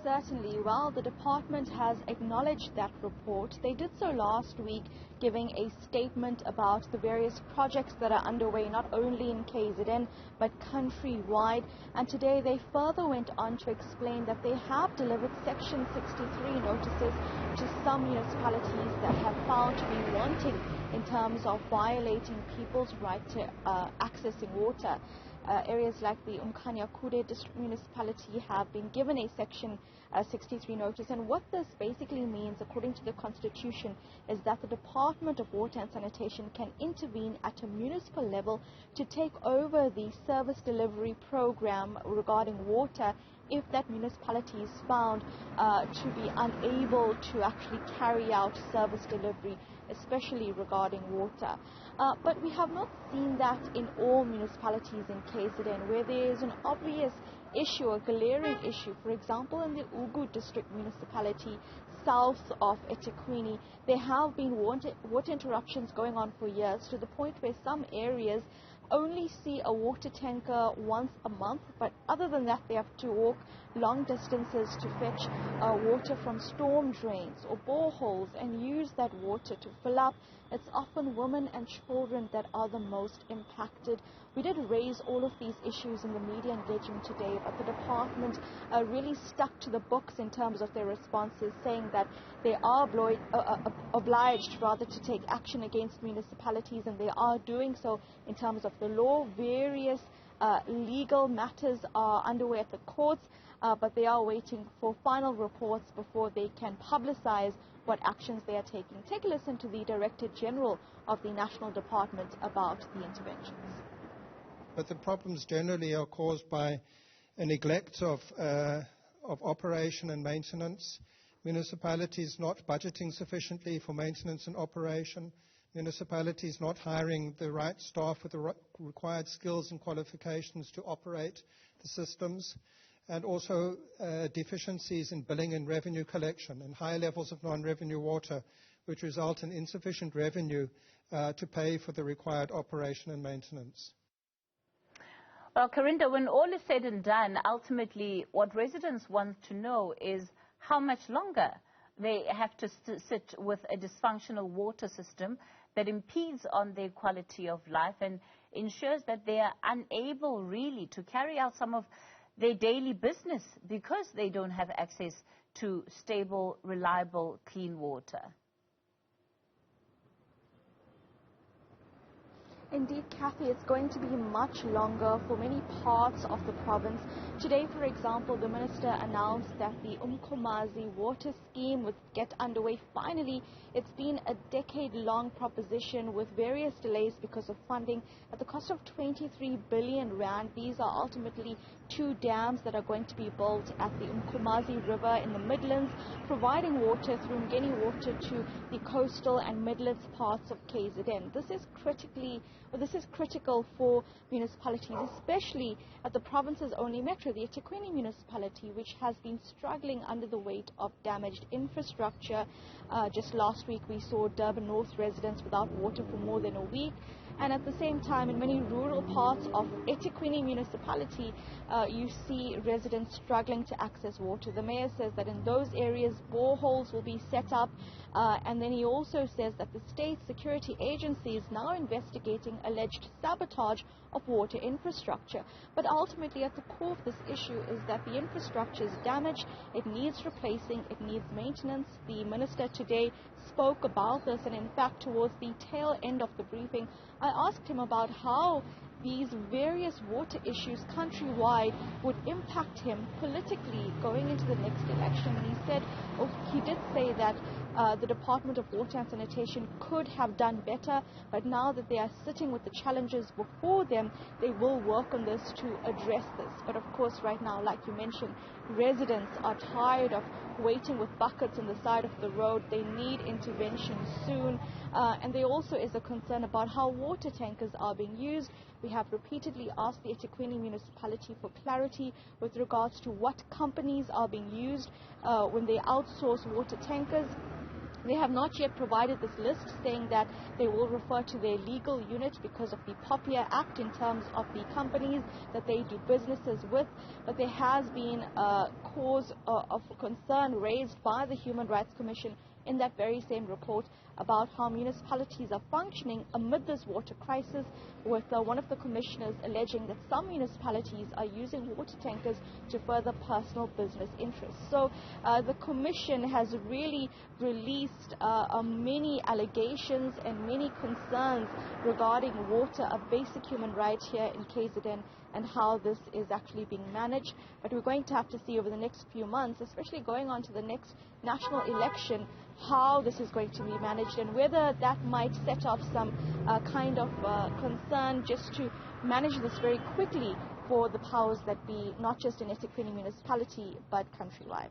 Certainly. Well, the department has acknowledged that report. They did so last week, giving a statement about the various projects that are underway, not only in KZN, but countrywide. And today they further went on to explain that they have delivered Section 63 notices to some municipalities that have found to be wanting in terms of violating people's right to accessing water. Areas like the Umkhanya district municipality have been given a Section 63 notice, and what this basically means, according to the Constitution, is that the Department of Water and Sanitation can intervene at a municipal level to take over the service delivery program regarding water if that municipality is found to be unable to actually carry out service delivery, especially regarding water. But we have not seen that in all municipalities in KZN, where there is an obvious issue, a glaring issue. For example, in the Ugu district municipality, south of eThekwini, there have been water interruptions going on for years, to the point where some areas only see a water tanker once a month, but other than that they have to walk long distances to fetch water from storm drains or boreholes and use that water to fill up. It's often women and children that are the most impacted. We did raise all of these issues in the media engagement today, but the department really stuck to the books in terms of their responses, saying that they are obliged rather to take action against municipalities, and they are doing so in terms of the law. Various legal matters are underway at the courts, but they are waiting for final reports before they can publicize what actions they are taking. Take a listen to the Director General of the National Department about the interventions. But the problems generally are caused by a neglect of operation and maintenance, municipalities not budgeting sufficiently for maintenance and operation, municipalities not hiring the right staff with the required skills and qualifications to operate the systems, and also deficiencies in billing and revenue collection and high levels of non-revenue water, which result in insufficient revenue to pay for the required operation and maintenance. Well, Karinda, when all is said and done, ultimately what residents want to know is how much longer they have to sit with a dysfunctional water system that impedes on their quality of life and ensures that they are unable really to carry out some of their daily business because they don't have access to stable, reliable, clean water. Indeed, Kathy, it's going to be much longer for many parts of the province. Today, for example, the minister announced that the Umkomazi water scheme would get underway finally. It's been a decade-long proposition with various delays because of funding at the cost of 23 billion rand. These are ultimately 2 dams that are going to be built at the Umkomazi River in the Midlands, providing water through Ngeni water to the coastal and Midlands parts of KZN. This is critical for municipalities, especially at the province's only metro, the eThekwini municipality, which has been struggling under the weight of damaged infrastructure. Just last week, we saw Durban North residents without water for more than a week. And at the same time, in many rural parts of eThekwini municipality, you see residents struggling to access water. The mayor says that in those areas, boreholes will be set up. And then he also says that the state security agency is now investigating alleged sabotage of water infrastructure. But ultimately, at the core of this issue is that the infrastructure is damaged. It needs replacing. It needs maintenance. The minister today spoke about this, and in fact, towards the tail end of the briefing, I asked him about how these various water issues countrywide would impact him politically going into the next election. And he did say that the Department of Water and Sanitation could have done better, but now that they are sitting with the challenges before them, they will work on this to address this. But of course, right now, like you mentioned, residents are tired of waiting with buckets on the side of the road. They need intervention soon. And there also is a concern about how water tankers are being used. We have repeatedly asked the eThekwini municipality for clarity with regards to what companies are being used when they outsource water tankers. They have not yet provided this list, saying that they will refer to their legal unit because of the POPIA Act in terms of the companies that they do businesses with. But there has been a cause of concern raised by the Human Rights Commission in that very same report about how municipalities are functioning amid this water crisis, with one of the commissioners alleging that some municipalities are using water tankers to further personal business interests. So the commission has really released many allegations and many concerns regarding water, a basic human right here in KZN, and how this is actually being managed. But we're going to have to see over the next few months, especially going on to the next national election, how this is going to be managed and whether that might set off some kind of concern just to manage this very quickly for the powers that be, not just in eThekwini municipality, but countrywide.